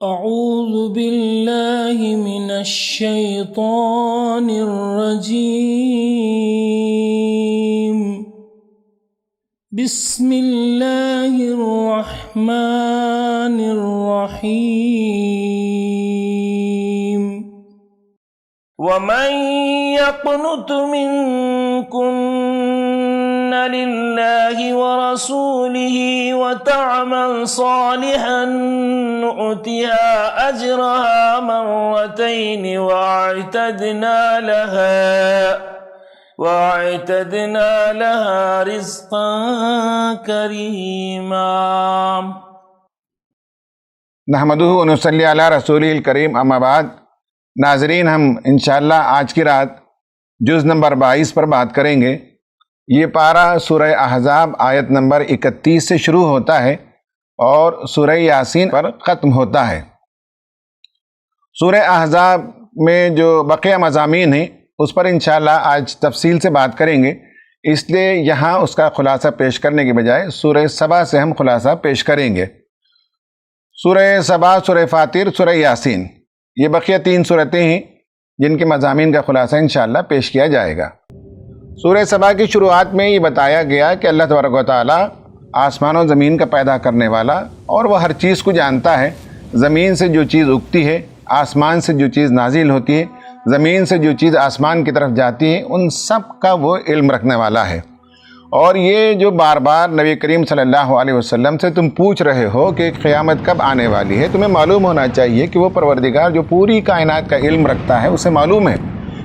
أعوذ بالله من الشيطان الرجيم. بسم الله الرحمن الرحيم. ومن يقنت منكن لله ورسوله وتعمل صالحا نؤتها أجرها مرتين وأعتدنا لها رزقا كريما. نحمدہ و نصلی علی رسولہ الکریم. اما بعد، ناظرین، ہم انشاءاللہ آج کی رات جز نمبر 22 پر بات کریں گے. یہ پارہ سورہ احزاب آیت نمبر 31 سے شروع ہوتا ہے اور سورہ یاسین پر ختم ہوتا ہے. سورہ احزاب میں جو بقیہ مضامین ہیں اس پر انشاءاللہ آج تفصیل سے بات کریں گے، اس لیے یہاں اس کا خلاصہ پیش کرنے کے بجائے سورہ سبا سے ہم خلاصہ پیش کریں گے. سورہ سبا، سورہ فاطر، سورہ یاسین، یہ بقیہ 3 صورتیں ہیں جن کے مضامین کا خلاصہ انشاءاللہ پیش کیا جائے گا. سورہ سبا کی شروعات میں یہ بتایا گیا کہ اللہ تبارک و تعالی آسمان و زمین کا پیدا کرنے والا اور وہ ہر چیز کو جانتا ہے. زمین سے جو چیز اگتی ہے، آسمان سے جو چیز نازل ہوتی ہے، زمین سے جو چیز آسمان کی طرف جاتی ہے، ان سب کا وہ علم رکھنے والا ہے. اور یہ جو بار بار نبی کریم صلی اللہ علیہ وسلم سے تم پوچھ رہے ہو کہ قیامت کب آنے والی ہے، تمہیں معلوم ہونا چاہیے کہ وہ پروردگار جو پوری کائنات کا علم رکھتا ہے اسے معلوم ہے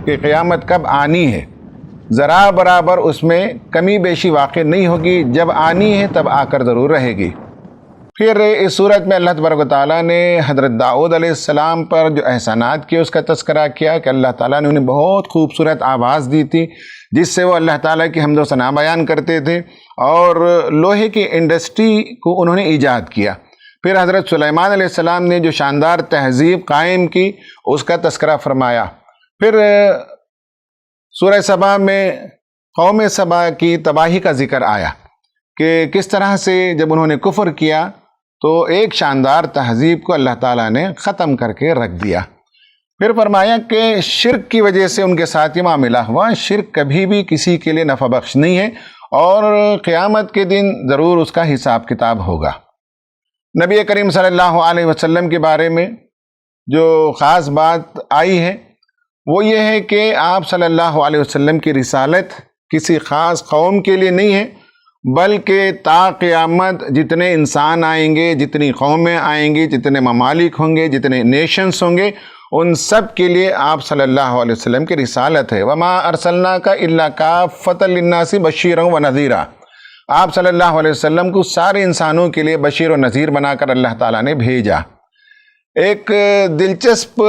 کہ قیامت کب آنی ہے. ذرا برابر اس میں کمی بیشی واقع نہیں ہوگی. جب آنی ہے تب آ کر ضرور رہے گی. پھر اس صورت میں اللہ تبارک و تعالیٰ نے حضرت داؤد علیہ السلام پر جو احسانات کیے اس کا تذکرہ کیا کہ اللہ تعالیٰ نے انہیں بہت خوبصورت آواز دی تھی جس سے وہ اللہ تعالیٰ کی حمد و ثنا بیان کرتے تھے، اور لوہے کی انڈسٹری کو انہوں نے ایجاد کیا. پھر حضرت سلیمان علیہ السلام نے جو شاندار تہذیب قائم کی اس کا تذکرہ فرمایا. پھر سورہ سبا میں قوم سبا کی تباہی کا ذکر آیا کہ کس طرح سے جب انہوں نے کفر کیا تو ایک شاندار تہذیب کو اللہ تعالیٰ نے ختم کر کے رکھ دیا. پھر فرمایا کہ شرک کی وجہ سے ان کے ساتھ یہ معاملہ ہوا. شرک کبھی بھی کسی کے لیے نفع بخش نہیں ہے اور قیامت کے دن ضرور اس کا حساب کتاب ہوگا. نبی کریم صلی اللہ علیہ وسلم کے بارے میں جو خاص بات آئی ہے وہ یہ ہے کہ آپ صلی اللہ علیہ وسلم کی رسالت کسی خاص قوم کے لیے نہیں ہے، بلکہ تا قیامت جتنے انسان آئیں گے، جتنی قومیں آئیں گی، جتنے ممالک ہوں گے، جتنے نیشنز ہوں گے، ان سب کے لیے آپ صلی اللہ علیہ وسلم کی رسالت ہے. وَمَا أَرْسَلْنَاكَ إِلَّا كَافَّةً لِلنَّاسِ بَشِيرًا وَنَذِيرًا. آپ صلی اللہ علیہ وسلم کو سارے انسانوں کے لیے بشیر و نذیر بنا کر اللہ تعالیٰ نے بھیجا. ایک دلچسپ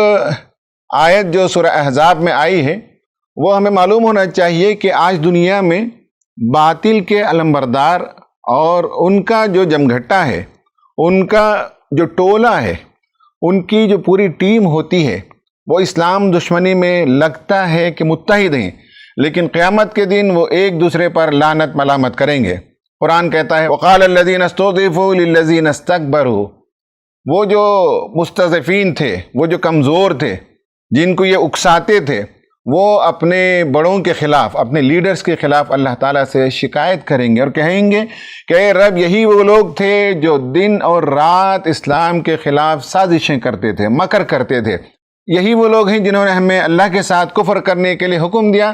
آیت جو سورہ احزاب میں آئی ہے وہ ہمیں معلوم ہونا چاہیے کہ آج دنیا میں باطل کے علمبردار اور ان کا جو جمگھٹا ہے، ان کا جو ٹولہ ہے، ان کی جو پوری ٹیم ہوتی ہے، وہ اسلام دشمنی میں لگتا ہے کہ متحد ہیں، لیکن قیامت کے دن وہ ایک دوسرے پر لعنت ملامت کریں گے. قرآن کہتا ہے وَقَالَ الَّذِينَ اسْتُضْعِفُوا لِلَّذِينَ اسْتَكْبَرُوا. وہ جو مستضعفین تھے، وہ جو کمزور تھے، جن کو یہ اکساتے تھے، وہ اپنے بڑوں کے خلاف، اپنے لیڈرز کے خلاف اللہ تعالیٰ سے شکایت کریں گے اور کہیں گے کہ اے رب، یہی وہ لوگ تھے جو دن اور رات اسلام کے خلاف سازشیں کرتے تھے، مکر کرتے تھے. یہی وہ لوگ ہیں جنہوں نے ہمیں اللہ کے ساتھ کفر کرنے کے لیے حکم دیا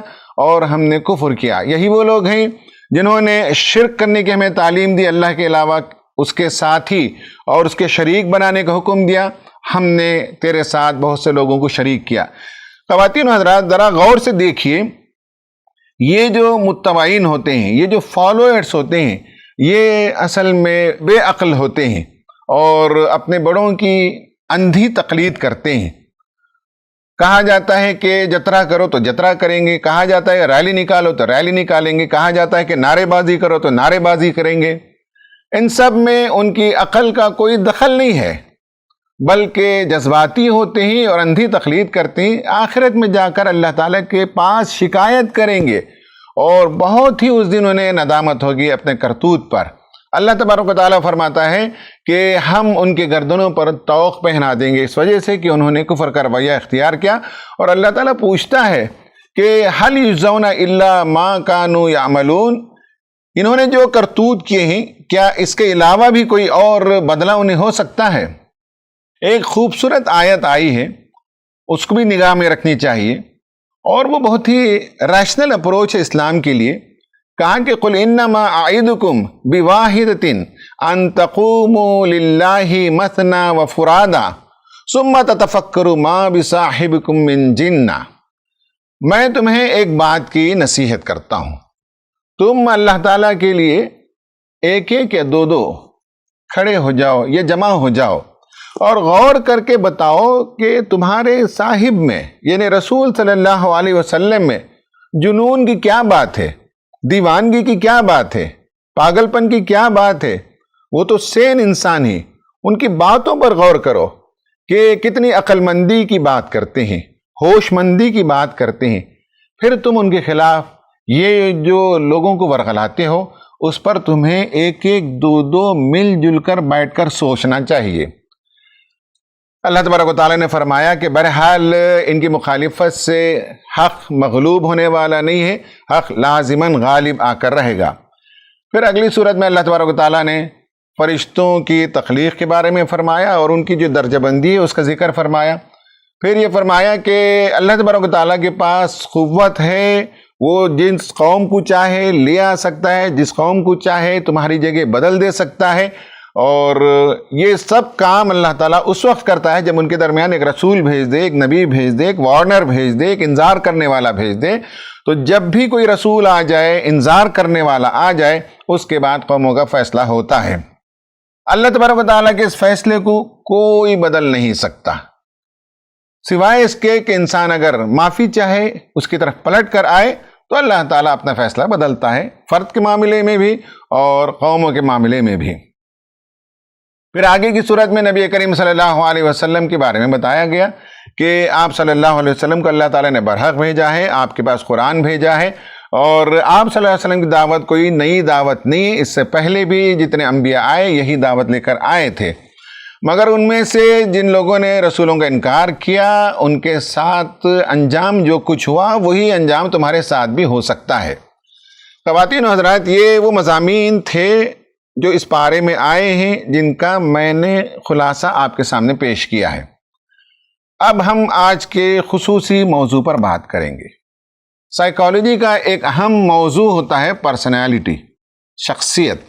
اور ہم نے کفر کیا. یہی وہ لوگ ہیں جنہوں نے شرک کرنے کی ہمیں تعلیم دی، اللہ کے علاوہ اس کے ساتھی اور اس کے شریک بنانے کا حکم دیا، ہم نے تیرے ساتھ بہت سے لوگوں کو شریک کیا. خواتین و حضرات، ذرا غور سے دیکھیے، یہ جو متبعین ہوتے ہیں، یہ جو فالوئرس ہوتے ہیں، یہ اصل میں بے عقل ہوتے ہیں اور اپنے بڑوں کی اندھی تقلید کرتے ہیں. کہا جاتا ہے کہ جترا کرو تو جترا کریں گے، کہا جاتا ہے ریلی نکالو تو ریلی نکالیں گے، کہا جاتا ہے کہ نعرے بازی کرو تو نعرے بازی کریں گے. ان سب میں ان کی عقل کا کوئی دخل نہیں ہے، بلکہ جذباتی ہوتے ہیں اور اندھی تقلید کرتے ہیں. آخرت میں جا کر اللہ تعالیٰ کے پاس شکایت کریں گے اور بہت ہی اس دن انہیں ندامت ہوگی اپنے کرتوت پر. اللہ تبارک و تعالیٰ فرماتا ہے کہ ہم ان کے گردنوں پر طوق پہنا دیں گے اس وجہ سے کہ انہوں نے کفر کا رویہ اختیار کیا. اور اللہ تعالیٰ پوچھتا ہے کہ هل یجزون الا ما كانوا يعملون، انہوں نے جو کرتوت کیے ہیں کیا اس کے علاوہ بھی کوئی اور بدلہ انہیں ہو سکتا ہے؟ ایک خوبصورت آیت آئی ہے، اس کو بھی نگاہ میں رکھنی چاہیے، اور وہ بہت ہی ریشنل اپروچ ہے اسلام کے لیے. کہا کہ قل انما اعیدکم بواحدۃ ان تقوموا للہ مثنی وفرادا ثم تتفکروا ما بصاحبکم من جنہ. میں تمہیں ایک بات کی نصیحت کرتا ہوں، تم اللہ تعالیٰ کے لیے ایک ایک یا دو دو کھڑے ہو جاؤ یا جمع ہو جاؤ اور غور کر کے بتاؤ کہ تمہارے صاحب میں یعنی رسول صلی اللہ علیہ وسلم میں جنون کی کیا بات ہے، دیوانگی کی کیا بات ہے، پاگل پن کی کیا بات ہے. وہ تو سین انسان ہی، ان کی باتوں پر غور کرو کہ کتنی عقل مندی کی بات کرتے ہیں، ہوش مندی کی بات کرتے ہیں. پھر تم ان کے خلاف یہ جو لوگوں کو ورغلاتے ہو اس پر تمہیں ایک ایک دو دو مل جل کر بیٹھ کر سوچنا چاہیے. اللہ تبارک و تعالیٰ نے فرمایا کہ بہرحال ان کی مخالفت سے حق مغلوب ہونے والا نہیں ہے، حق لازماً غالب آ کر رہے گا. پھر اگلی صورت میں اللہ تبارک و تعالیٰ نے فرشتوں کی تخلیق کے بارے میں فرمایا اور ان کی جو درجہ بندی ہے اس کا ذکر فرمایا. پھر یہ فرمایا کہ اللہ تبارک و تعالیٰ کے پاس قوت ہے، وہ جس قوم کو چاہے لے آ سکتا ہے، جس قوم کو چاہے تمہاری جگہ بدل دے سکتا ہے. اور یہ سب کام اللہ تعالیٰ اس وقت کرتا ہے جب ان کے درمیان ایک رسول بھیج دے، ایک نبی بھیج دے، ایک وارنر بھیج دے، ایک انذار کرنے والا بھیج دے. تو جب بھی کوئی رسول آ جائے، انذار کرنے والا آ جائے، اس کے بعد قوموں کا فیصلہ ہوتا ہے. اللہ تبارک و تعالیٰ کے اس فیصلے کو کوئی بدل نہیں سکتا سوائے اس کے کہ انسان اگر معافی چاہے، اس کی طرف پلٹ کر آئے تو اللہ تعالیٰ اپنا فیصلہ بدلتا ہے، فرد کے معاملے میں بھی اور قوموں کے معاملے میں بھی. پھر آگے کی صورت میں نبی کریم صلی اللہ علیہ وسلم کے بارے میں بتایا گیا کہ آپ صلی اللہ علیہ وسلم کو اللہ تعالیٰ نے برحق بھیجا ہے، آپ کے پاس قرآن بھیجا ہے، اور آپ صلی اللہ علیہ وسلم کی دعوت کوئی نئی دعوت نہیں، اس سے پہلے بھی جتنے انبیاء آئے یہی دعوت لے کر آئے تھے. مگر ان میں سے جن لوگوں نے رسولوں کا انکار کیا ان کے ساتھ انجام جو کچھ ہوا وہی انجام تمہارے ساتھ بھی ہو سکتا ہے. خواتین و حضرات، یہ وہ مضامین تھے جو اس پارے میں آئے ہیں جن کا میں نے خلاصہ آپ کے سامنے پیش کیا ہے. اب ہم آج کے خصوصی موضوع پر بات کریں گے. سائیکالوجی کا ایک اہم موضوع ہوتا ہے پرسنالٹی، شخصیت.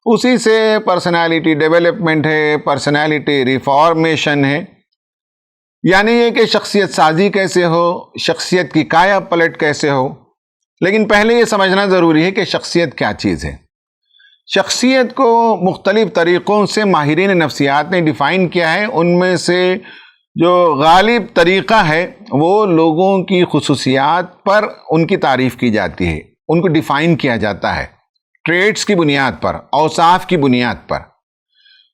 اسی سے پرسنالٹی ڈیولپمنٹ ہے، پرسنالٹی ریفارمیشن ہے، یعنی یہ کہ شخصیت سازی کیسے ہو، شخصیت کی کایا پلٹ کیسے ہو. لیکن پہلے یہ سمجھنا ضروری ہے کہ شخصیت کیا چیز ہے. شخصیت کو مختلف طریقوں سے ماہرین نفسیات نے ڈیفائن کیا ہے. ان میں سے جو غالب طریقہ ہے وہ لوگوں کی خصوصیات پر ان کی تعریف کی جاتی ہے، ان کو ڈیفائن کیا جاتا ہے ٹریٹس کی بنیاد پر، اوصاف کی بنیاد پر.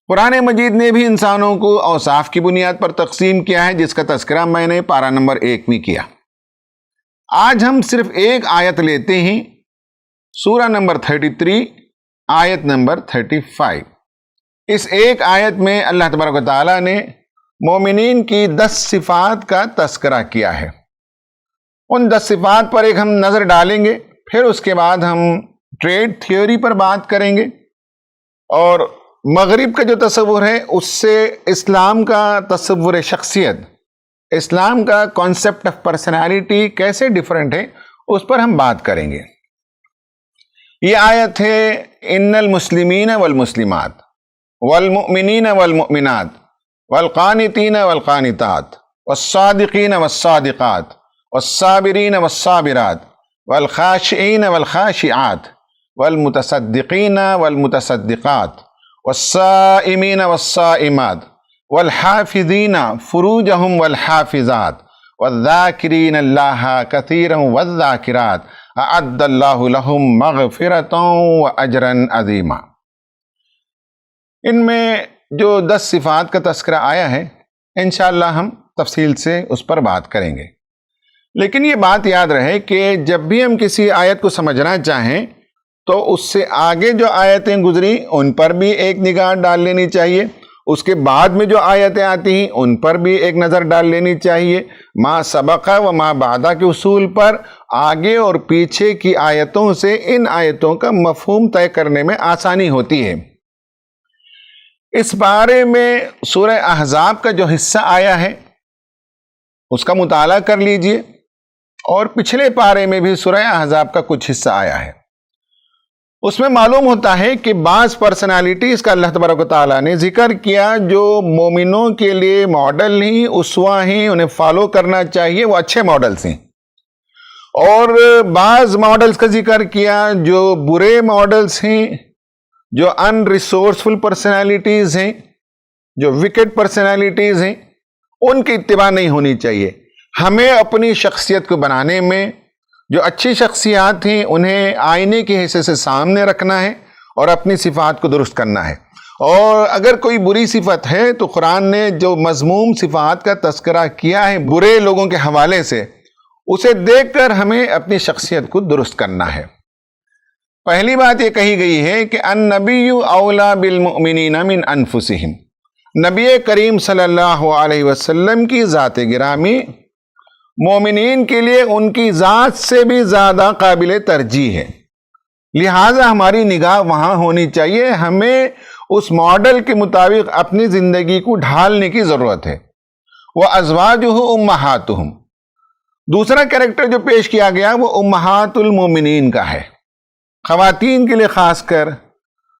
قرآن مجید نے بھی انسانوں کو اوصاف کی بنیاد پر تقسیم کیا ہے، جس کا تذکرہ میں نے پارہ نمبر 1 میں کیا. آج ہم صرف ایک آیت لیتے ہیں، سورہ نمبر 33 آیت نمبر 35. اس ایک آیت میں اللہ تبارک و تعالیٰ نے مومنین کی 10 صفات کا تذکرہ کیا ہے. ان 10 صفات پر ایک ہم نظر ڈالیں گے، پھر اس کے بعد ہم ٹریڈ تھیوری پر بات کریں گے اور مغرب کا جو تصور ہے اس سے اسلام کا تصور شخصیت، اسلام کا کانسیپٹ آف پرسنالٹی کیسے ڈیفرنٹ ہے اس پر ہم بات کریں گے. یہ آیت ہے ان المسلمین والمسلمات والمؤمنین والمؤمنات والقانتین والقانتات والصادقین والصادقات والصابرین والصابرات والخاشعین والخاشعات والمتصدقین والمتصدقات والصائمین والصائمات والحافظین فروجہم والحافظات والذاکرین اللہ کثیرا والذاکرات اعد اللہ لہم مغفرتا واجرا عظیما. ان میں جو 10 صفات کا تذکرہ آیا ہے انشاءاللہ ہم تفصیل سے اس پر بات کریں گے. لیکن یہ بات یاد رہے کہ جب بھی ہم کسی آیت کو سمجھنا چاہیں تو اس سے آگے جو آیتیں گزری ان پر بھی ایک نگاہ ڈال لینی چاہیے، اس کے بعد میں جو آیتیں آتی ہیں ان پر بھی ایک نظر ڈال لینی چاہیے۔ ما سبق و ما بعد کے اصول پر آگے اور پیچھے کی آیتوں سے ان آیتوں کا مفہوم طے کرنے میں آسانی ہوتی ہے۔ اس بارے میں سورہ احزاب کا جو حصہ آیا ہے اس کا مطالعہ کر لیجئے، اور پچھلے پارے میں بھی سورہ احزاب کا کچھ حصہ آیا ہے۔ اس میں معلوم ہوتا ہے کہ بعض پرسنالٹیز کا اللہ تبارک و تعالیٰ نے ذکر کیا جو مومنوں کے لیے ماڈل ہیں، اسوہ ہیں، انہیں فالو کرنا چاہیے، وہ اچھے ماڈلز ہیں، اور بعض ماڈلز کا ذکر کیا جو برے ماڈلز ہیں، جو ان ریسورسفل پرسنالٹیز ہیں، جو وکٹ پرسنالٹیز ہیں، ان کی اتباع نہیں ہونی چاہیے۔ ہمیں اپنی شخصیت کو بنانے میں جو اچھی شخصیات ہیں انہیں آئینے کے حصے سے سامنے رکھنا ہے اور اپنی صفات کو درست کرنا ہے، اور اگر کوئی بری صفت ہے تو قرآن نے جو مذموم صفات کا تذکرہ کیا ہے برے لوگوں کے حوالے سے، اسے دیکھ کر ہمیں اپنی شخصیت کو درست کرنا ہے۔ پہلی بات یہ کہی گئی ہے کہ النبی اولا بالمؤمنین من انفسہم، نبی کریم صلی اللہ علیہ وسلم کی ذات گرامی مومنین کے لیے ان کی ذات سے بھی زیادہ قابل ترجیح ہے، لہٰذا ہماری نگاہ وہاں ہونی چاہیے، ہمیں اس ماڈل کے مطابق اپنی زندگی کو ڈھالنے کی ضرورت ہے۔ وَأَزْوَاجُهُ أُمَّهَاتُهُمْ، دوسرا کریکٹر جو پیش کیا گیا وہ امہات المومنین کا ہے، خواتین کے لیے خاص کر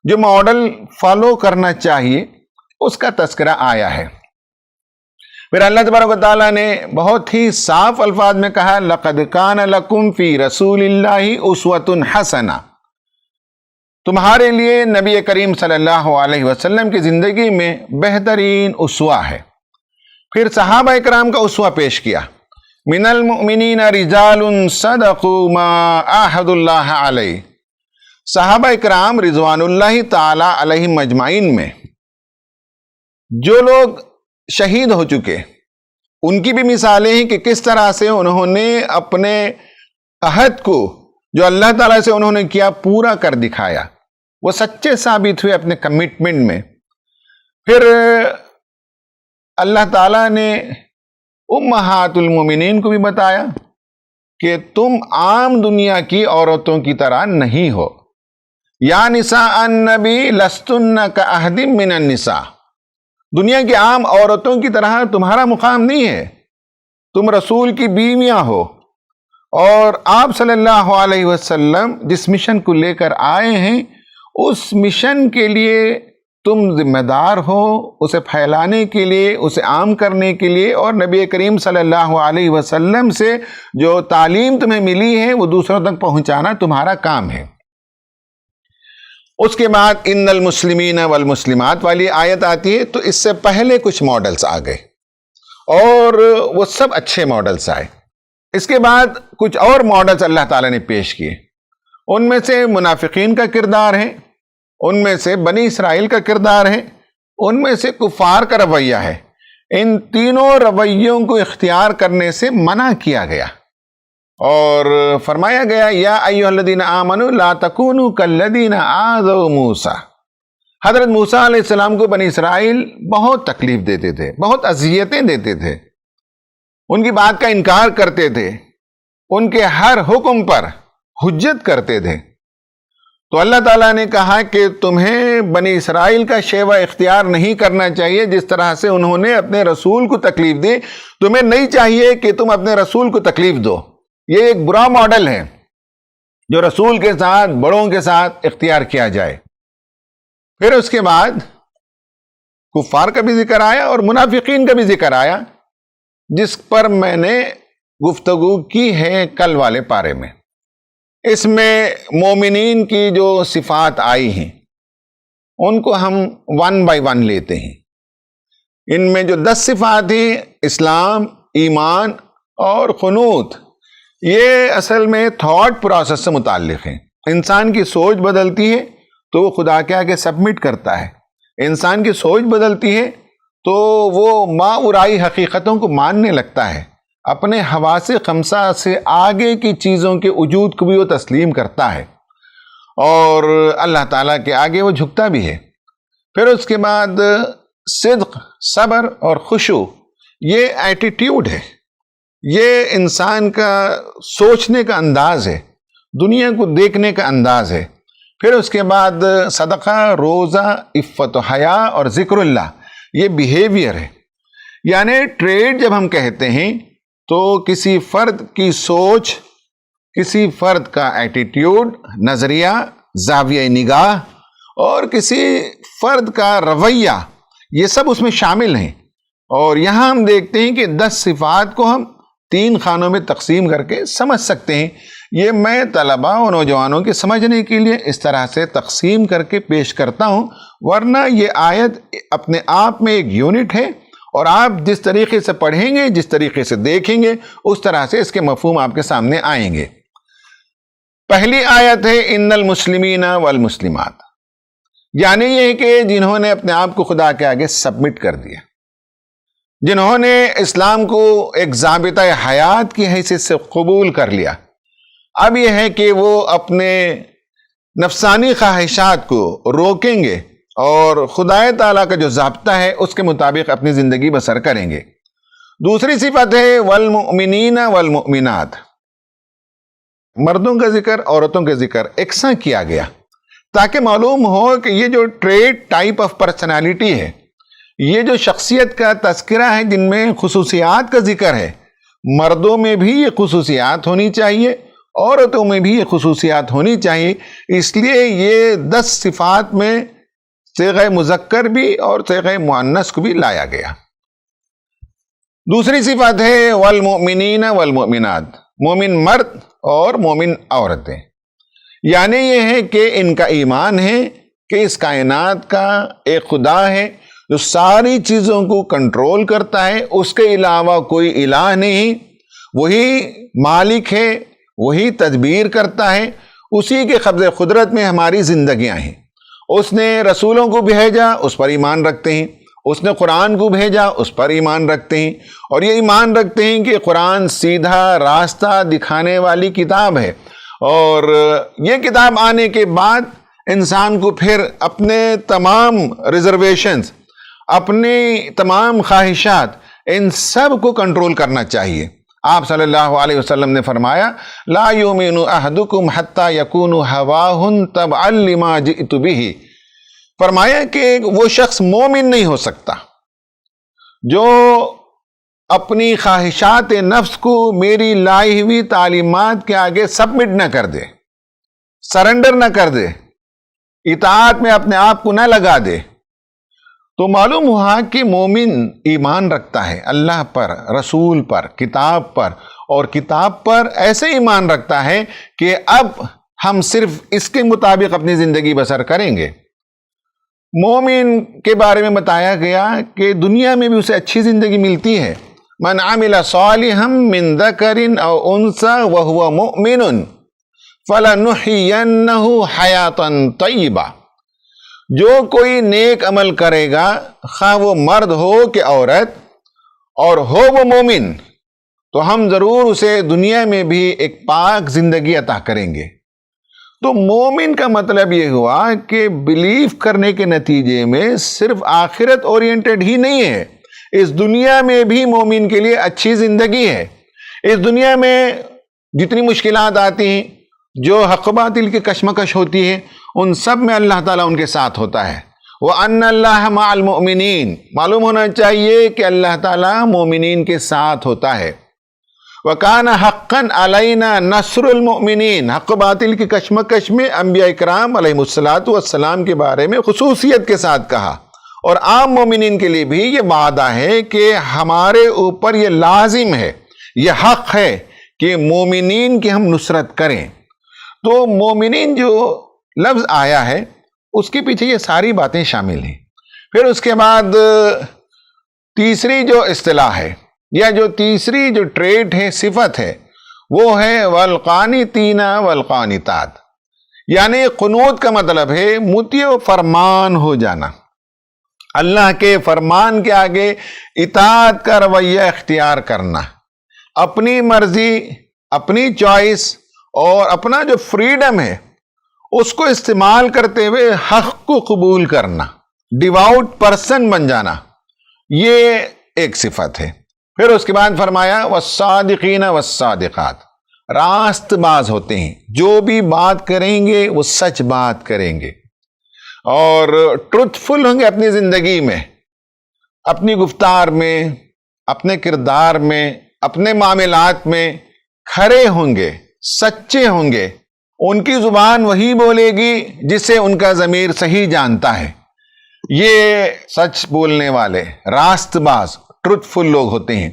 جو ماڈل فالو کرنا چاہیے اس کا تذکرہ آیا ہے۔ پھر اللہ تبارک و تعالیٰ نے بہت ہی صاف الفاظ میں کہا لَقَدْ كَانَ لَكُمْ فِي رَسُولِ اللَّهِ أُسْوَةٌ حَسَنَةٌ، تمہارے لیے نبی کریم صلی اللہ علیہ وسلم کی زندگی میں بہترین اسوہ ہے۔ پھر صحابہ اکرام کا اسوہ پیش کیا، من المؤمنین رجال صدقوا ما عاہدوا اللہ علیہ، صحابہ اکرام رضوان اللہ تعالی علیہم اجمعین میں جو لوگ شہید ہو چکے ان کی بھی مثالیں ہیں کہ کس طرح سے انہوں نے اپنے عہد کو جو اللہ تعالیٰ سے انہوں نے کیا پورا کر دکھایا، وہ سچے ثابت ہوئے اپنے کمٹمنٹ میں۔ پھر اللہ تعالیٰ نے امہات المومنین کو بھی بتایا کہ تم عام دنیا کی عورتوں کی طرح نہیں ہو، یا نساء النبی لستن کاحد من النساء، دنیا کی عام عورتوں کی طرح تمہارا مقام نہیں ہے، تم رسول کی بیویاں ہو، اور آپ صلی اللہ علیہ وسلم جس مشن کو لے کر آئے ہیں اس مشن کے لیے تم ذمہ دار ہو، اسے پھیلانے کے لیے، اسے عام کرنے کے لیے، اور نبی کریم صلی اللہ علیہ وسلم سے جو تعلیم تمہیں ملی ہے وہ دوسروں تک پہنچانا تمہارا کام ہے۔ اس کے بعد ان المسلمین والمسلمات والی آیت آتی ہے، تو اس سے پہلے کچھ ماڈلز آ گئے اور وہ سب اچھے ماڈلز آئے۔ اس کے بعد کچھ اور ماڈلز اللہ تعالیٰ نے پیش کیے، ان میں سے منافقین کا کردار ہے، ان میں سے بنی اسرائیل کا کردار ہے، ان میں سے کفار کا رویہ ہے۔ ان تینوں رویوں کو اختیار کرنے سے منع کیا گیا اور فرمایا گیا یا ایھا الذین آمنوا لا تکونوا کالذین آذوا موسیٰ، حضرت موسیٰ علیہ السلام کو بنی اسرائیل بہت تکلیف دیتے تھے، بہت اذیتیں دیتے تھے، ان کی بات کا انکار کرتے تھے، ان کے ہر حکم پر حجت کرتے تھے۔ تو اللہ تعالیٰ نے کہا کہ تمہیں بنی اسرائیل کا شیوہ اختیار نہیں کرنا چاہیے، جس طرح سے انہوں نے اپنے رسول کو تکلیف دی، تمہیں نہیں چاہیے کہ تم اپنے رسول کو تکلیف دو۔ یہ ایک برا ماڈل ہے جو رسول کے ساتھ، بڑوں کے ساتھ اختیار کیا جائے۔ پھر اس کے بعد کفار کا بھی ذکر آیا اور منافقین کا بھی ذکر آیا، جس پر میں نے گفتگو کی ہے کل والے پارے میں۔ اس میں مومنین کی جو صفات آئی ہیں ان کو ہم 1 بائی 1 لیتے ہیں۔ ان میں جو 10 صفات ہیں، اسلام، ایمان اور قنوت، یہ اصل میں تھاٹ پروسیس سے متعلق ہیں۔ انسان کی سوچ بدلتی ہے تو وہ خدا کے آگے سبمٹ کرتا ہے، انسان کی سوچ بدلتی ہے تو وہ ماورائی حقیقتوں کو ماننے لگتا ہے، اپنے حواس خمسہ سے آگے کی چیزوں کے وجود کو بھی وہ تسلیم کرتا ہے۔ اور اللہ تعالیٰ کے آگے وہ جھکتا بھی ہے۔ پھر اس کے بعد صدق، صبر اور خشوع، یہ ایٹیٹیوڈ ہے، یہ انسان کا سوچنے کا انداز ہے، دنیا کو دیکھنے کا انداز ہے۔ پھر اس کے بعد صدقہ، روزہ، عفت و حیا اور ذکر اللہ، یہ بیہیویئر ہے۔ یعنی ٹریٹ جب ہم کہتے ہیں تو کسی فرد کی سوچ، کسی فرد کا ایٹیٹیوڈ، نظریہ، زاویہ نگاہ اور کسی فرد کا رویہ، یہ سب اس میں شامل ہیں۔ اور یہاں ہم دیکھتے ہیں کہ 10 صفات کو ہم 3 خانوں میں تقسیم کر کے سمجھ سکتے ہیں۔ یہ میں طلباء و نوجوانوں کے سمجھنے کے لیے اس طرح سے تقسیم کر کے پیش کرتا ہوں، ورنہ یہ آیت اپنے آپ میں ایک یونٹ ہے، اور آپ جس طریقے سے پڑھیں گے، جس طریقے سے دیکھیں گے، اس طرح سے اس کے مفہوم آپ کے سامنے آئیں گے۔ پہلی آیت ہے ان المسلمین والمسلمات، یعنی یہ کہ جنہوں نے اپنے آپ کو خدا کے آگے سبمٹ کر دیا، جنہوں نے اسلام کو ایک ضابطہ حیات کی حیثیت سے قبول کر لیا۔ اب یہ ہے کہ وہ اپنے نفسانی خواہشات کو روکیں گے اور خدا تعالیٰ کا جو ضابطہ ہے اس کے مطابق اپنی زندگی بسر کریں گے۔ دوسری صفت ہے والمؤمنین والمؤمنات، مردوں کا ذکر، عورتوں کا ذکر یکساں کیا گیا تاکہ معلوم ہو کہ یہ جو ٹریٹ ٹائپ آف پرسنالٹی ہے، یہ جو شخصیت کا تذکرہ ہے، جن میں خصوصیات کا ذکر ہے، مردوں میں بھی یہ خصوصیات ہونی چاہیے، عورتوں میں بھی یہ خصوصیات ہونی چاہیے۔ اس لیے یہ 10 صفات میں صیغہ مذکر بھی اور صیغہ مؤنث کو بھی لایا گیا۔ دوسری صفت ہے والمؤمنین والمؤمنات، مومن مرد اور مومن عورتیں، یعنی یہ ہے کہ ان کا ایمان ہے کہ اس کائنات کا ایک خدا ہے جو ساری چیزوں کو کنٹرول کرتا ہے، اس کے علاوہ کوئی الہ نہیں، وہی مالک ہے، وہی تدبیر کرتا ہے، اسی کے قبض قدرت میں ہماری زندگیاں ہیں۔ اس نے رسولوں کو بھیجا، اس پر ایمان رکھتے ہیں، اس نے قرآن کو بھیجا، اس پر ایمان رکھتے ہیں، اور یہ ایمان رکھتے ہیں کہ قرآن سیدھا راستہ دکھانے والی کتاب ہے، اور یہ کتاب آنے کے بعد انسان کو پھر اپنے تمام ریزرویشنز، اپنی تمام خواہشات، ان سب کو کنٹرول کرنا چاہیے۔ آپ صلی اللہ علیہ وسلم نے فرمایا لا یؤمن احدکم حتی یکون ہواہ تبعا لما جئت بہ، فرمایا کہ وہ شخص مومن نہیں ہو سکتا جو اپنی خواہشات نفس کو میری لائی ہوئی تعلیمات کے آگے سبمٹ نہ کر دے، سرنڈر نہ کر دے، اطاعت میں اپنے آپ کو نہ لگا دے۔ تو معلوم ہوا کہ مومن ایمان رکھتا ہے اللہ پر، رسول پر، کتاب پر، اور کتاب پر ایسے ایمان رکھتا ہے کہ اب ہم صرف اس کے مطابق اپنی زندگی بسر کریں گے۔ مومن کے بارے میں بتایا گیا کہ دنیا میں بھی اسے اچھی زندگی ملتی ہے۔ من عمل صالحا من ذکر او انثى وهو مؤمن فلنحینہ حیاتا طیبہ، جو کوئی نیک عمل کرے گا، خواہ وہ مرد ہو کہ عورت، اور ہو وہ مومن، تو ہم ضرور اسے دنیا میں بھی ایک پاک زندگی عطا کریں گے۔ تو مومن کا مطلب یہ ہوا کہ بلیف کرنے کے نتیجے میں صرف آخرت اورینٹڈ ہی نہیں ہے، اس دنیا میں بھی مومن کے لیے اچھی زندگی ہے۔ اس دنیا میں جتنی مشکلات آتی ہیں، جو حق باطل کی کشمکش ہوتی ہے، ان سب میں اللہ تعالیٰ ان کے ساتھ ہوتا ہے۔ وَأَنَّ اللَّهَ مَعَ الْمُؤْمِنِينَ، معلوم ہونا چاہیے کہ اللہ تعالیٰ مومنین کے ساتھ ہوتا ہے۔ وَكَانَ حَقًّا عَلَيْنَا نَصْرُ الْمُؤْمِنِينَ، حق باطل کی کشمکش میں انبیاء کرام علیہ السلام کے بارے میں خصوصیت کے ساتھ کہا، اور عام مومنین کے لیے بھی یہ وعدہ ہے کہ ہمارے اوپر یہ لازم ہے، یہ حق ہے کہ مومنین کی ہم نصرت کریں۔ تو مومنین جو لفظ آیا ہے اس کے پیچھے یہ ساری باتیں شامل ہیں۔ پھر اس کے بعد تیسری جو اصطلاح ہے یا جو تیسری جو ٹریٹ ہے، صفت ہے، وہ ہے والقانتین والقانتات، یعنی قنوت کا مطلب ہے مطیع و فرمان ہو جانا، اللہ کے فرمان کے آگے اطاعت کا رویہ اختیار کرنا، اپنی مرضی، اپنی چوائس اور اپنا جو فریڈم ہے اس کو استعمال کرتے ہوئے حق کو قبول کرنا، ڈیواؤٹ پرسن بن جانا، یہ ایک صفت ہے۔ پھر اس کے بعد فرمایا والصادقین والصادقات، راست باز ہوتے ہیں، جو بھی بات کریں گے وہ سچ بات کریں گے اور ٹروتھ فل ہوں گے اپنی زندگی میں، اپنی گفتار میں، اپنے کردار میں، اپنے معاملات میں کھرے ہوں گے، سچے ہوں گے۔ ان کی زبان وہی بولے گی جسے ان کا ضمیر صحیح جانتا ہے۔ یہ سچ بولنے والے، راست باز، ٹروتھ فل لوگ ہوتے ہیں۔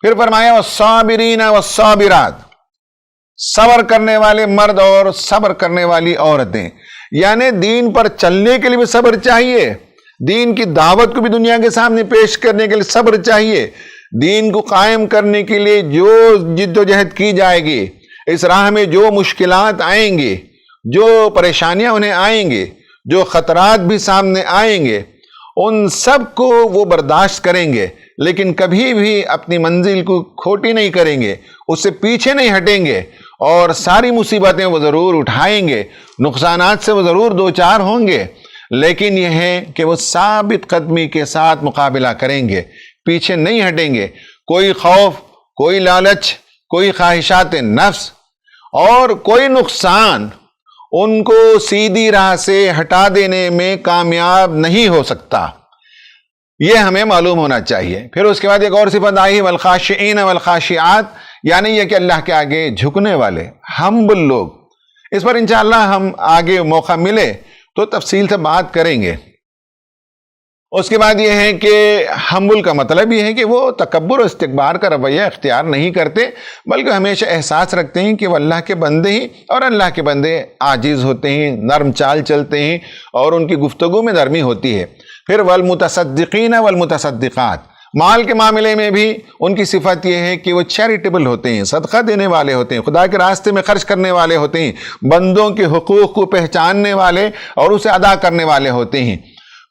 پھر فرمایا والصابرین والصابرات، صبر کرنے والے مرد اور صبر کرنے والی عورتیں، یعنی دین پر چلنے کے لیے بھی صبر چاہیے، دین کی دعوت کو بھی دنیا کے سامنے پیش کرنے کے لیے صبر چاہیے، دین کو قائم کرنے کے لیے جو جد و جہد کی جائے گی، اس راہ میں جو مشکلات آئیں گے، جو پریشانیاں انہیں آئیں گے، جو خطرات بھی سامنے آئیں گے، ان سب کو وہ برداشت کریں گے، لیکن کبھی بھی اپنی منزل کو کھوٹی نہیں کریں گے، اس سے پیچھے نہیں ہٹیں گے، اور ساری مصیبتیں وہ ضرور اٹھائیں گے، نقصانات سے وہ ضرور دوچار ہوں گے، لیکن یہ ہے کہ وہ ثابت قدمی کے ساتھ مقابلہ کریں گے، پیچھے نہیں ہٹیں گے۔ کوئی خوف، کوئی لالچ، کوئی خواہشات نفس اور کوئی نقصان ان کو سیدھی راہ سے ہٹا دینے میں کامیاب نہیں ہو سکتا، یہ ہمیں معلوم ہونا چاہیے۔ پھر اس کے بعد ایک اور صفت آئی والخاشعین والخاشعات، یعنی یہ کہ اللہ کے آگے جھکنے والے، ہمبل لوگ۔ اس پر انشاءاللہ ہم آگے موقع ملے تو تفصیل سے بات کریں گے۔ اس کے بعد یہ ہے کہ ہمبل کا مطلب یہ ہے کہ وہ تکبر و استکبار کا رویہ اختیار نہیں کرتے، بلکہ ہمیشہ احساس رکھتے ہیں کہ وہ اللہ کے بندے ہیں، اور اللہ کے بندے عاجز ہوتے ہیں، نرم چال چلتے ہیں، اور ان کی گفتگو میں نرمی ہوتی ہے۔ پھر والمتصدقین والمتصدقات، مال کے معاملے میں بھی ان کی صفت یہ ہے کہ وہ چیریٹیبل ہوتے ہیں، صدقہ دینے والے ہوتے ہیں، خدا کے راستے میں خرچ کرنے والے ہوتے ہیں، بندوں کے حقوق کو پہچاننے والے اور اسے ادا کرنے والے ہوتے ہیں۔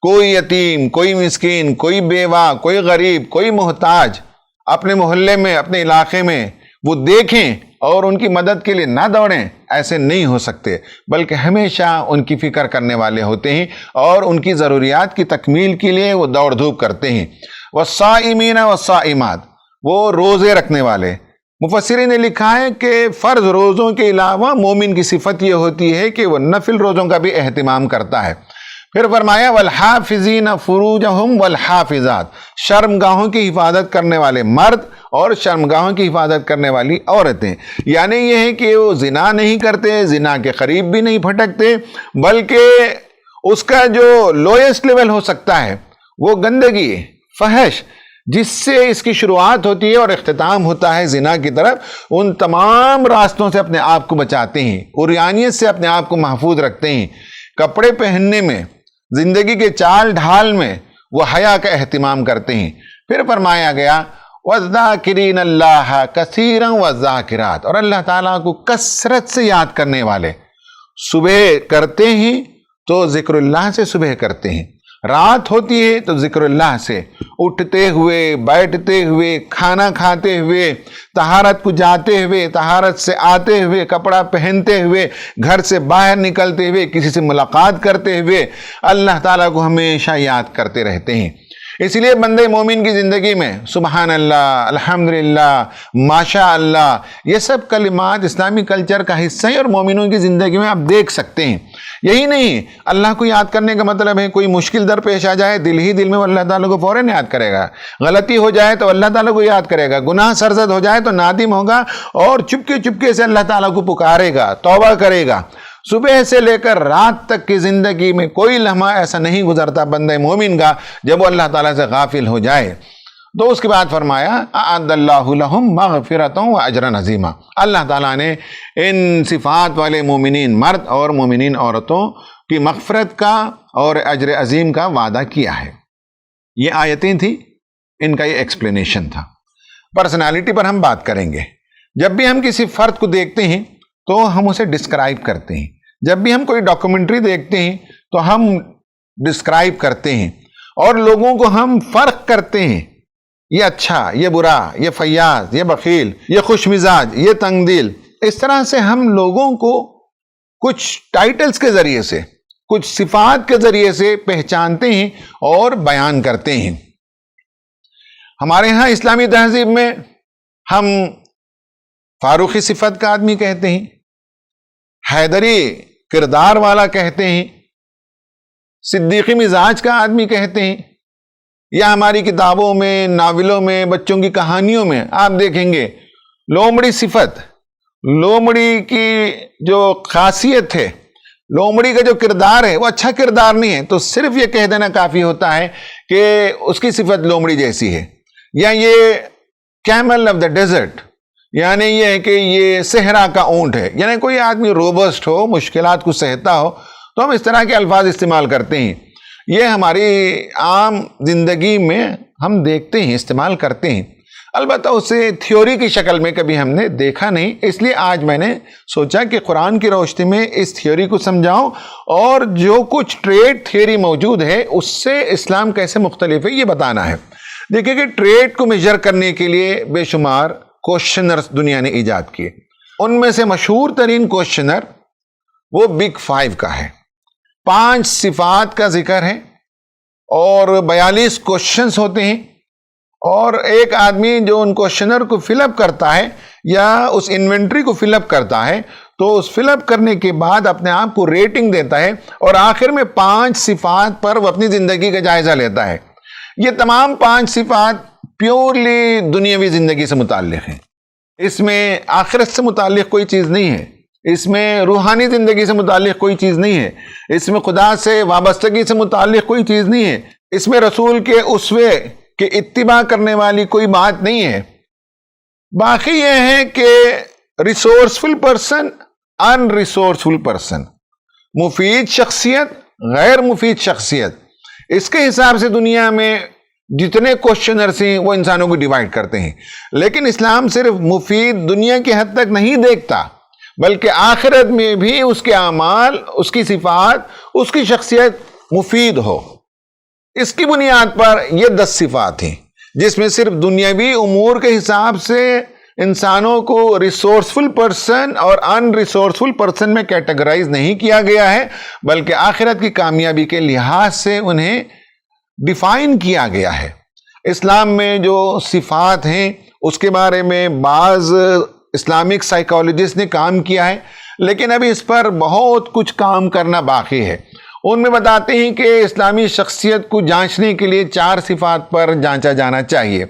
کوئی یتیم، کوئی مسکین، کوئی بیوہ، کوئی غریب، کوئی محتاج اپنے محلے میں، اپنے علاقے میں وہ دیکھیں اور ان کی مدد کے لیے نہ دوڑیں، ایسے نہیں ہو سکتے، بلکہ ہمیشہ ان کی فکر کرنے والے ہوتے ہیں اور ان کی ضروریات کی تکمیل کے لیے وہ دوڑ دھوپ کرتے ہیں۔ والصائمین والصائمات، وہ روزے رکھنے والے۔ مفسرین نے لکھا ہے کہ فرض روزوں کے علاوہ مومن کی صفت یہ ہوتی ہے کہ وہ نفل روزوں کا بھی اہتمام کرتا ہے۔ پھر فرمایا والحافظین فروجہم والحافظات، شرمگاہوں کی حفاظت کرنے والے مرد اور شرمگاہوں کی حفاظت کرنے والی عورتیں، یعنی یہ ہے کہ وہ زنا نہیں کرتے، زنا کے قریب بھی نہیں پھٹکتے، بلکہ اس کا جو لوئسٹ لیول ہو سکتا ہے وہ گندگی، فحش، جس سے اس کی شروعات ہوتی ہے اور اختتام ہوتا ہے زنا کی طرف، ان تمام راستوں سے اپنے آپ کو بچاتے ہیں، عریانیت سے اپنے آپ کو محفوظ رکھتے ہیں۔ کپڑے پہننے میں، زندگی کے چال ڈھال میں وہ حیا کا اہتمام کرتے ہیں۔ پھر فرمایا گیا وَالذَّاكِرِينَ اللَّهَ كَثِيرًا وَالذَّاكِرَاتِ، اور اللہ تعالیٰ کو کثرت سے یاد کرنے والے، صبح کرتے ہیں تو ذکر اللہ سے صبح کرتے ہیں، رات ہوتی ہے تو ذکر اللہ سے، اٹھتے ہوئے، بیٹھتے ہوئے، کھانا کھاتے ہوئے، طہارت کو جاتے ہوئے، طہارت سے آتے ہوئے، کپڑا پہنتے ہوئے، گھر سے باہر نکلتے ہوئے، کسی سے ملاقات کرتے ہوئے اللہ تعالیٰ کو ہمیشہ یاد کرتے رہتے ہیں۔ اس لیے بندے مومن کی زندگی میں سبحان اللہ، الحمدللہ، ماشاء اللہ، یہ سب کلمات اسلامی کلچر کا حصہ ہیں اور مومنوں کی زندگی میں آپ دیکھ سکتے ہیں۔ یہی نہیں، اللہ کو یاد کرنے کا مطلب ہے کوئی مشکل در پیش آ جائے، دل ہی دل میں وہ اللہ تعالیٰ کو فوراً یاد کرے گا، غلطی ہو جائے تو اللہ تعالیٰ کو یاد کرے گا، گناہ سرزد ہو جائے تو نادم ہوگا اور چپکے چپکے سے اللہ تعالیٰ کو پکارے گا، توبہ کرے گا۔ صبح سے لے کر رات تک کی زندگی میں کوئی لمحہ ایسا نہیں گزرتا بندہ مومن کا جب وہ اللہ تعالیٰ سے غافل ہو جائے۔ تو اس کے بعد فرمایا اعد اللہ لہم مغفرۃ و اجرا عظیما، اللہ تعالیٰ نے ان صفات والے مومنین مرد اور مومنین عورتوں کی مغفرت کا اور اجر عظیم کا وعدہ کیا ہے۔ یہ آیتیں تھیں، ان کا یہ ایکسپلینیشن تھا۔ پرسنالٹی پر ہم بات کریں گے۔ جب بھی ہم کسی فرد کو دیکھتے ہیں تو ہم اسے ڈسکرائب کرتے ہیں، جب بھی ہم کوئی ڈاکومنٹری دیکھتے ہیں تو ہم ڈسکرائب کرتے ہیں اور لوگوں کو ہم فرق کرتے ہیں، یہ اچھا، یہ برا، یہ فیاض، یہ بخیل، یہ خوش مزاج، یہ تنگ دل، اس طرح سے ہم لوگوں کو کچھ ٹائٹلز کے ذریعے سے، کچھ صفات کے ذریعے سے پہچانتے ہیں اور بیان کرتے ہیں۔ ہمارے ہاں اسلامی تہذیب میں ہم فاروقی صفت کا آدمی کہتے ہیں، حیدری کردار والا کہتے ہیں، صدیقی مزاج کا آدمی کہتے ہیں، یا ہماری کتابوں میں، ناولوں میں، بچوں کی کہانیوں میں آپ دیکھیں گے لومڑی صفت، لومڑی کی جو خاصیت ہے، لومڑی کا جو کردار ہے وہ اچھا کردار نہیں ہے، تو صرف یہ کہہ دینا کافی ہوتا ہے کہ اس کی صفت لومڑی جیسی ہے، یا یہ کیمل آف دا ڈیزرٹ، یعنی یہ ہے کہ یہ صحرا کا اونٹ ہے، یعنی کوئی آدمی روبسٹ ہو، مشکلات کو سہتا ہو، تو ہم اس طرح کے الفاظ استعمال کرتے ہیں۔ یہ ہماری عام زندگی میں ہم دیکھتے ہیں، استعمال کرتے ہیں، البتہ اسے تھیوری کی شکل میں کبھی ہم نے دیکھا نہیں، اس لیے آج میں نے سوچا کہ قرآن کی روشنی میں اس تھیوری کو سمجھاؤں اور جو کچھ ٹریڈ تھیوری موجود ہے اس سے اسلام کیسے مختلف ہے یہ بتانا ہے۔ دیکھیں کہ ٹریڈ کو میجر کرنے کے لیے بے شمار کوشچنرز دنیا نے ایجاد کیے، ان میں سے مشہور ترین کوشچنر وہ بگ 5 کا ہے۔ 5 صفات کا ذکر ہے اور 42 کوشچنز ہوتے ہیں، اور ایک آدمی جو ان کوشچنر کو فل اپ کرتا ہے یا اس انوینٹری کو فل اپ کرتا ہے تو اس فل اپ کرنے کے بعد اپنے آپ کو ریٹنگ دیتا ہے، اور آخر میں 5 صفات پر وہ اپنی زندگی کا جائزہ لیتا ہے۔ یہ تمام 5 صفات پیورلی دنیاوی زندگی سے متعلق ہیں، اس میں آخرت سے متعلق کوئی چیز نہیں ہے، اس میں روحانی زندگی سے متعلق کوئی چیز نہیں ہے، اس میں خدا سے وابستگی سے متعلق کوئی چیز نہیں ہے، اس میں رسول کے اسوے کے اتباع کرنے والی کوئی بات نہیں ہے۔ باقی یہ ہے کہ ریسورسفل پرسن، ان ریسورسفل پرسن، مفید شخصیت، غیر مفید شخصیت، اس کے حساب سے دنیا میں جتنے کوشچنرز ہیں وہ انسانوں کو ڈیوائیڈ کرتے ہیں، لیکن اسلام صرف مفید دنیا کی حد تک نہیں دیکھتا بلکہ آخرت میں بھی اس کے اعمال، اس کی صفات، اس کی شخصیت مفید ہو۔ اس کی بنیاد پر یہ 10 صفات ہیں جس میں صرف دنیاوی امور کے حساب سے انسانوں کو ریسورسفل پرسن اور ان ریسورسفل پرسن میں کیٹیگرائز نہیں کیا گیا ہے، بلکہ آخرت کی کامیابی کے لحاظ سے انہیں ڈیفائن کیا گیا ہے۔ اسلام میں جو صفات ہیں اس کے بارے میں بعض اسلامک سائیکالوجسٹ نے کام کیا ہے، لیکن ابھی اس پر بہت کچھ کام کرنا باقی ہے۔ ان میں بتاتے ہیں کہ اسلامی شخصیت کو جانچنے کے لیے 4 صفات پر جانچا جانا چاہیے۔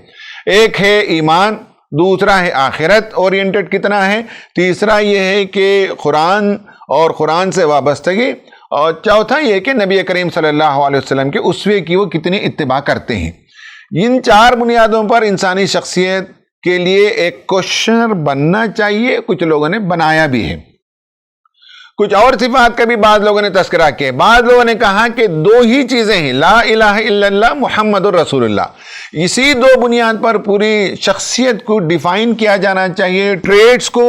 ایک ہے ایمان، دوسرا ہے آخرت اورینٹڈ کتنا ہے، تیسرا یہ ہے کہ قرآن اور قرآن سے وابستگی، اور چوتھا یہ کہ نبی کریم صلی اللہ علیہ وسلم کے اسوے کی وہ کتنی اتباع کرتے ہیں۔ ان 4 بنیادوں پر انسانی شخصیت کے لیے ایک کوشچنر بننا چاہیے، کچھ لوگوں نے بنایا بھی ہے۔ کچھ اور صفات کا بھی بعض لوگوں نے تذکرہ کیا، بعض لوگوں نے کہا کہ 2 ہی چیزیں ہیں، لا الہ الا اللہ محمد الرسول اللہ، اسی 2 بنیاد پر پوری شخصیت کو ڈیفائن کیا جانا چاہیے، ٹریٹس کو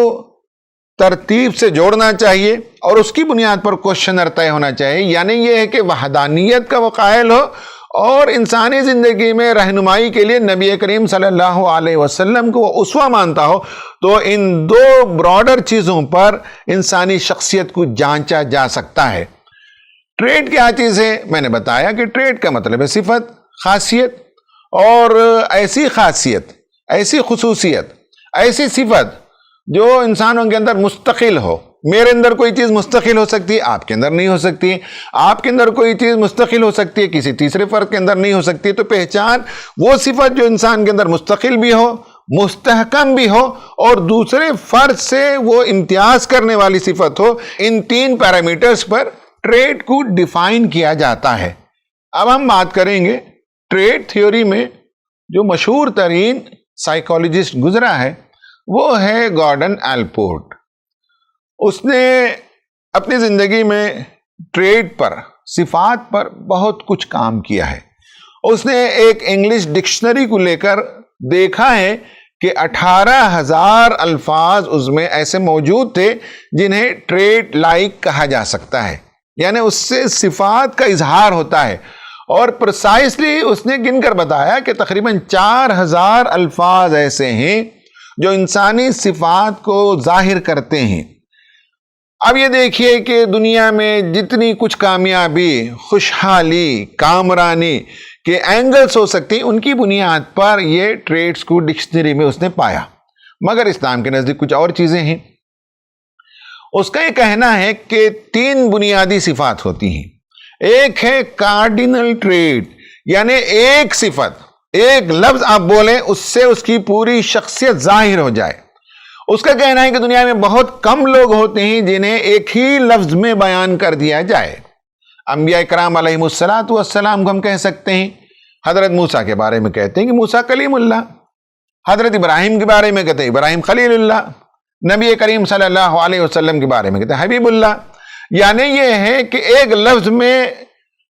ترتیب سے جوڑنا چاہیے اور اس کی بنیاد پر کوشچنر طے ہونا چاہیے، یعنی یہ ہے کہ وحدانیت کا وہ قائل ہو اور انسانی زندگی میں رہنمائی کے لیے نبی کریم صلی اللہ علیہ وسلم کو وہ اسوہ مانتا ہو۔ تو ان 2 براڈر چیزوں پر انسانی شخصیت کو جانچا جا سکتا ہے۔ ٹریٹ کیا چیز ہے؟ میں نے بتایا کہ ٹریٹ کا مطلب ہے صفت، خاصیت، اور ایسی خاصیت، ایسی خصوصیت، ایسی صفت جو انسانوں کے اندر مستقل ہو۔ میرے اندر کوئی چیز مستقل ہو سکتی ہے، آپ کے اندر نہیں ہو سکتی، آپ کے اندر کوئی چیز مستقل ہو سکتی ہے، کسی تیسرے فرد کے اندر نہیں ہو سکتی۔ تو پہچان وہ صفت جو انسان کے اندر مستقل بھی ہو، مستحکم بھی ہو اور دوسرے فرد سے وہ امتیاز کرنے والی صفت ہو، ان 3 پیرامیٹرز پر ٹریٹ کو ڈیفائن کیا جاتا ہے۔ اب ہم بات کریں گے ٹریٹ تھیوری میں جو مشہور ترین سائیکالوجسٹ گزرا ہے وہ ہے گارڈن ایلپورٹ۔ اس نے اپنی زندگی میں ٹریٹ پر، صفات پر بہت کچھ کام کیا ہے۔ اس نے ایک انگلش ڈکشنری کو لے کر دیکھا ہے کہ 18,000 الفاظ اس میں ایسے موجود تھے جنہیں ٹریٹ لائک کہا جا سکتا ہے، یعنی اس سے صفات کا اظہار ہوتا ہے، اور پرسائسلی اس نے گن کر بتایا کہ تقریباً 4,000 الفاظ ایسے ہیں جو انسانی صفات کو ظاہر کرتے ہیں۔ اب یہ دیکھیے کہ دنیا میں جتنی کچھ کامیابی، خوشحالی، کامرانی کے اینگلز ہو سکتے ہیں، ان کی بنیاد پر یہ ٹریٹس کو ڈکشنری میں اس نے پایا، مگر اسلام کے نزدیک کچھ اور چیزیں ہیں۔ اس کا یہ کہنا ہے کہ 3 بنیادی صفات ہوتی ہیں۔ ایک ہے کارڈینل ٹریٹ، یعنی ایک صفت، ایک لفظ آپ بولیں اس سے اس کی پوری شخصیت ظاہر ہو جائے۔ اس کا کہنا ہے کہ دنیا میں بہت کم لوگ ہوتے ہیں جنہیں ایک ہی لفظ میں بیان کر دیا جائے۔ انبیاء کرام علیہم السلام کو ہم کہہ سکتے ہیں، حضرت موسیٰ کے بارے میں کہتے ہیں کہ موسیٰ کلیم اللہ، حضرت ابراہیم کے بارے میں کہتے ہیں ابراہیم خلیل اللہ، نبی کریم صلی اللہ علیہ وسلم کے بارے میں کہتے ہیں حبیب اللہ۔ یعنی یہ ہے کہ ایک لفظ میں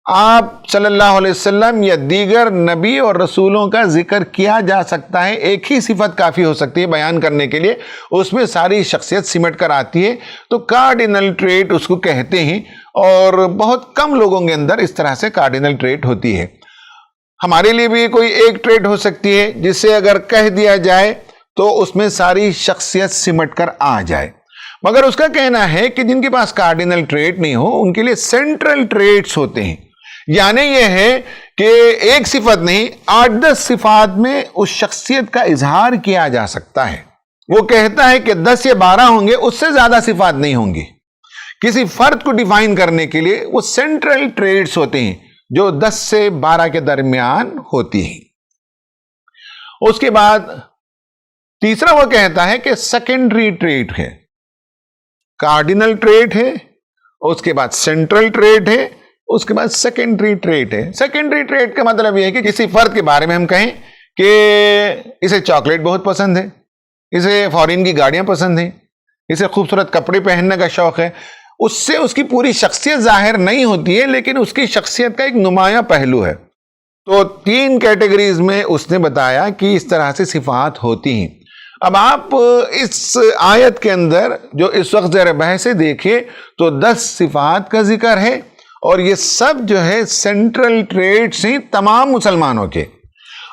آپ صلی اللہ علیہ وسلم یا دیگر نبی اور رسولوں کا ذکر کیا جا سکتا ہے، ایک ہی صفت کافی ہو سکتی ہے بیان کرنے کے لیے، اس میں ساری شخصیت سمٹ کر آتی ہے، تو کارڈینل ٹریٹ اس کو کہتے ہیں، اور بہت کم لوگوں کے اندر اس طرح سے کارڈینل ٹریٹ ہوتی ہے۔ ہمارے لیے بھی کوئی ایک ٹریٹ ہو سکتی ہے جسے اگر کہہ دیا جائے تو اس میں ساری شخصیت سمٹ کر آ جائے، مگر اس کا کہنا ہے کہ جن کے پاس کارڈینل ٹریٹ نہیں ہو ان کے لیے سینٹرل ٹریٹس ہوتے ہیں، یعنی یہ ہے کہ ایک صفت نہیں 8-10 صفات میں اس شخصیت کا اظہار کیا جا سکتا ہے۔ وہ کہتا ہے کہ 10 یا 12 ہوں گے، اس سے زیادہ صفات نہیں ہوں گی۔ کسی فرد کو ڈیفائن کرنے کے لیے وہ سینٹرل ٹریٹس ہوتے ہیں جو 10 سے 12 کے درمیان ہوتی ہیں۔ اس کے بعد تیسرا وہ کہتا ہے کہ سیکنڈری ٹریٹ ہے، کارڈینل ٹریٹ ہے، اس کے بعد سینٹرل ٹریٹ ہے، اس کے بعد سیکنڈری ٹریٹ ہے۔ سیکنڈری ٹریٹ کا مطلب یہ ہے کہ کسی فرد کے بارے میں ہم کہیں کہ اسے چاکلیٹ بہت پسند ہے، اسے فورین کی گاڑیاں پسند ہیں، اسے خوبصورت کپڑے پہننے کا شوق ہے، اس سے اس کی پوری شخصیت ظاہر نہیں ہوتی ہے، لیکن اس کی شخصیت کا ایک نمایاں پہلو ہے۔ تو 3 کیٹیگریز میں اس نے بتایا کہ اس طرح سے صفات ہوتی ہیں۔ اب آپ اس آیت کے اندر جو اس وقت زیر بحث سے دیکھیں تو 10 صفات کا ذکر ہے، اور یہ سب جو ہے سینٹرل ٹریٹس ہیں تمام مسلمانوں کے۔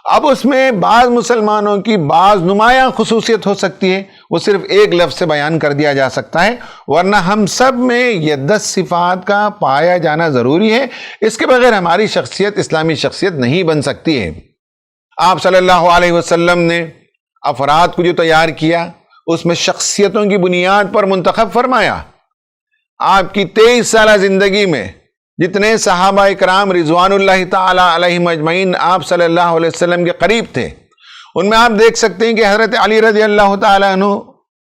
اب اس میں بعض مسلمانوں کی بعض نمایاں خصوصیت ہو سکتی ہے، وہ صرف ایک لفظ سے بیان کر دیا جا سکتا ہے، ورنہ ہم سب میں یہ 10 صفات کا پایا جانا ضروری ہے۔ اس کے بغیر ہماری شخصیت اسلامی شخصیت نہیں بن سکتی ہے۔ آپ صلی اللہ علیہ وسلم نے افراد کو جو تیار کیا اس میں شخصیتوں کی بنیاد پر منتخب فرمایا۔ آپ کی 23 سالہ زندگی میں جتنے صحابہ اکرام رضوان اللہ تعالی علیہم اجمعین آپ صلی اللہ علیہ وسلم کے قریب تھے، ان میں آپ دیکھ سکتے ہیں کہ حضرت علی رضی اللہ تعالیٰ عنہ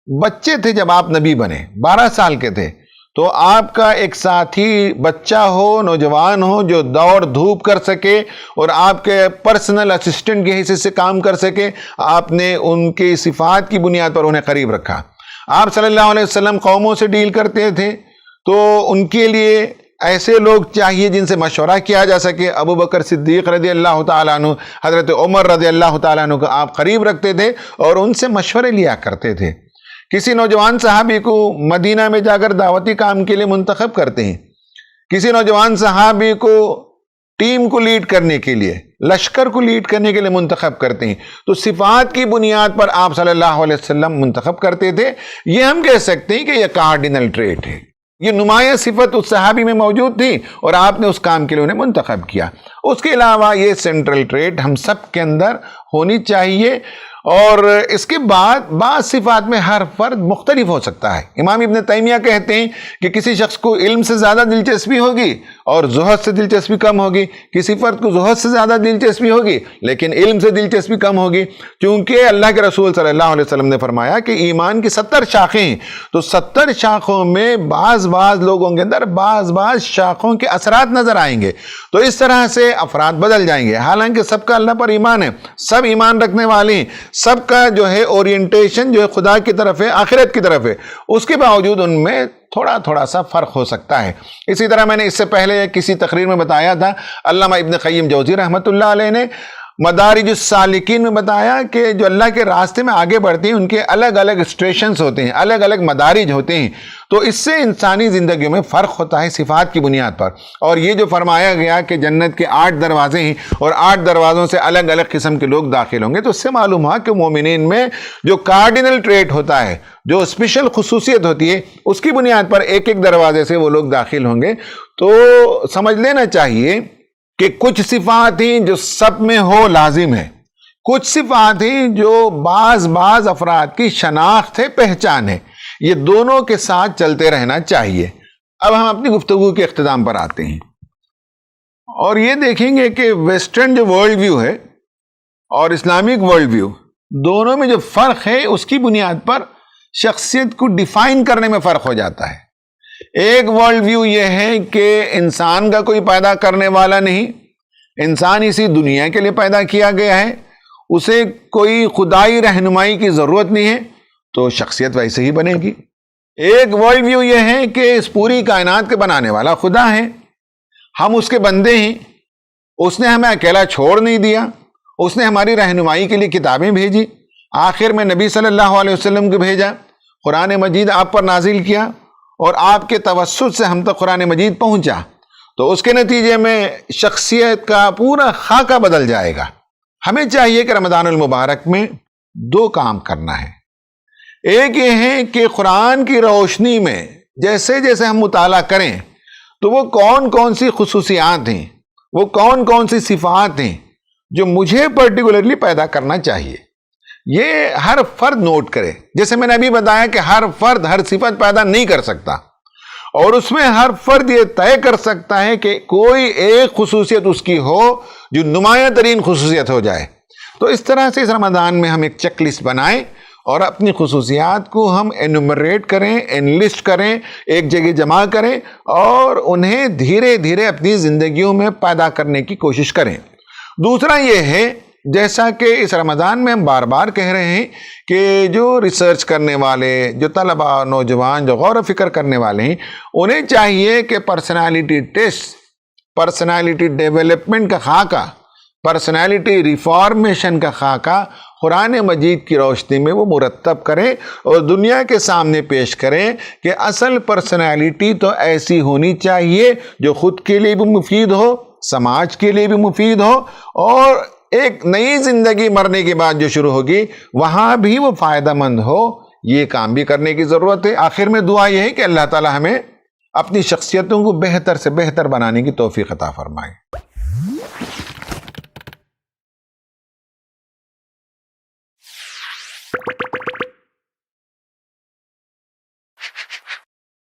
بچے تھے جب آپ نبی بنے، 12 سال کے تھے، تو آپ کا ایک ساتھی بچہ ہو، نوجوان ہو، جو دوڑ دھوپ کر سکے اور آپ کے پرسنل اسسٹنٹ کی حیثیت سے کام کر سکے، آپ نے ان کی صفات کی بنیاد پر انہیں قریب رکھا۔ آپ صلی اللہ علیہ وسلم قوموں سے ڈیل کرتے تھے تو ان کے لیے ایسے لوگ چاہیے جن سے مشورہ کیا جا سکے۔ ابو بکر صدیق رضی اللہ تعالیٰ عنہ، حضرت عمر رضی اللہ تعالیٰ عنہ کو آپ قریب رکھتے تھے اور ان سے مشورے لیا کرتے تھے۔ کسی نوجوان صحابی کو مدینہ میں جا کر دعوتی کام کے لیے منتخب کرتے ہیں، کسی نوجوان صحابی کو ٹیم کو لیڈ کرنے کے لیے، لشکر کو لیڈ کرنے کے لیے منتخب کرتے ہیں، تو صفات کی بنیاد پر آپ صلی اللہ علیہ وسلم منتخب کرتے تھے۔ یہ ہم کہہ سکتے ہیں کہ یہ کارڈینل ٹریٹ ہے، یہ نمایاں صفت اس صحابی میں موجود تھی اور آپ نے اس کام کے لیے انہیں منتخب کیا۔ اس کے علاوہ یہ سینٹرل ٹریٹ ہم سب کے اندر ہونی چاہیے، اور اس کے بعد بعض صفات میں ہر فرد مختلف ہو سکتا ہے۔ امام ابن تیمیہ کہتے ہیں کہ کسی شخص کو علم سے زیادہ دلچسپی ہوگی اور زہد سے دلچسپی کم ہوگی، کسی فرد کو زہد سے زیادہ دلچسپی ہوگی لیکن علم سے دلچسپی کم ہوگی، کیونکہ اللہ کے رسول صلی اللہ علیہ وسلم نے فرمایا کہ ایمان کی 70 شاخیں ہیں، تو 70 شاخوں میں بعض لوگوں کے اندر بعض شاخوں کے اثرات نظر آئیں گے، تو اس طرح سے افراد بدل جائیں گے۔ حالانکہ سب کا اللہ پر ایمان ہے، سب ایمان رکھنے والے ہیں، سب کا جو ہے اورینٹیشن جو ہے خدا کی طرف ہے، آخرت کی طرف ہے، اس کے باوجود ان میں تھوڑا سا فرق ہو سکتا ہے۔ اسی طرح میں نے اس سے پہلے کسی تقریر میں بتایا تھا، علامہ ابن قیم جوزی رحمۃ اللہ علیہ نے مدارج السالکین میں بتایا کہ جو اللہ کے راستے میں آگے بڑھتے ہیں ان کے الگ الگ اسٹیشنز ہوتے ہیں، الگ الگ مدارج ہوتے ہیں، تو اس سے انسانی زندگیوں میں فرق ہوتا ہے صفات کی بنیاد پر۔ اور یہ جو فرمایا گیا کہ جنت کے 8 دروازے ہیں اور 8 دروازوں سے الگ الگ قسم کے لوگ داخل ہوں گے، تو اس سے معلوم ہوا کہ مومنین میں جو کارڈینل ٹریٹ ہوتا ہے، جو اسپیشل خصوصیت ہوتی ہے، اس کی بنیاد پر ایک ایک دروازے سے وہ لوگ داخل ہوں گے۔ تو سمجھ لینا چاہیے کہ کچھ صفات ہیں جو سب میں ہو لازم ہے، کچھ صفات ہیں جو بعض افراد کی شناخت ہے، پہچان ہے، یہ دونوں کے ساتھ چلتے رہنا چاہیے۔ اب ہم اپنی گفتگو کے اختتام پر آتے ہیں اور یہ دیکھیں گے کہ ویسٹرن جو ورلڈ ویو ہے اور اسلامک ورلڈ ویو، دونوں میں جو فرق ہے اس کی بنیاد پر شخصیت کو ڈیفائن کرنے میں فرق ہو جاتا ہے۔ ایک ورلڈ ویو یہ ہے کہ انسان کا کوئی پیدا کرنے والا نہیں، انسان اسی دنیا کے لیے پیدا کیا گیا ہے، اسے کوئی خدائی رہنمائی کی ضرورت نہیں ہے، تو شخصیت ویسے ہی بنے گی۔ ایک ورلڈ ویو یہ ہے کہ اس پوری کائنات کے بنانے والا خدا ہے، ہم اس کے بندے ہیں، اس نے ہمیں اکیلا چھوڑ نہیں دیا، اس نے ہماری رہنمائی کے لیے کتابیں بھیجی، آخر میں نبی صلی اللہ علیہ وسلم کو بھیجا، قرآن مجید آپ پر نازل کیا اور آپ کے توسط سے ہم تک قرآن مجید پہنچا، تو اس کے نتیجے میں شخصیت کا پورا خاکہ بدل جائے گا۔ ہمیں چاہیے کہ رمضان المبارک میں 2 کام کرنا ہے۔ ایک یہ ہے کہ قرآن کی روشنی میں جیسے جیسے ہم مطالعہ کریں تو وہ کون کون سی خصوصیات ہیں، وہ کون کون سی صفات ہیں جو مجھے پرٹیکولرلی پیدا کرنا چاہیے، یہ ہر فرد نوٹ کرے۔ جیسے میں نے ابھی بتایا کہ ہر فرد ہر صفت پیدا نہیں کر سکتا، اور اس میں ہر فرد یہ طے کر سکتا ہے کہ کوئی ایک خصوصیت اس کی ہو جو نمایاں ترین خصوصیت ہو جائے۔ تو اس طرح سے اس رمضان میں ہم ایک چیک لسٹ بنائیں اور اپنی خصوصیات کو ہم انومریٹ کریں، انلسٹ کریں، ایک جگہ جمع کریں اور انہیں دھیرے دھیرے اپنی زندگیوں میں پیدا کرنے کی کوشش کریں۔ دوسرا یہ ہے، جیسا کہ اس رمضان میں ہم بار بار کہہ رہے ہیں کہ جو ریسرچ کرنے والے، جو طلباء، نوجوان جو غور و فکر کرنے والے ہیں، انہیں چاہیے کہ پرسنالٹی ٹیسٹ، پرسنالٹی ڈیولپمنٹ کا خاکہ، پرسنالٹی ریفارمیشن کا خاکہ قرآن مجید کی روشنی میں وہ مرتب کریں اور دنیا کے سامنے پیش کریں کہ اصل پرسنالٹی تو ایسی ہونی چاہیے جو خود کے لیے بھی مفید ہو، سماج کے لیے بھی مفید ہو، اور ایک نئی زندگی مرنے کے بعد جو شروع ہوگی وہاں بھی وہ فائدہ مند ہو۔ یہ کام بھی کرنے کی ضرورت ہے۔ آخر میں دعا یہ ہے کہ اللہ تعالی ہمیں اپنی شخصیتوں کو بہتر سے بہتر بنانے کی توفیق عطا فرمائے۔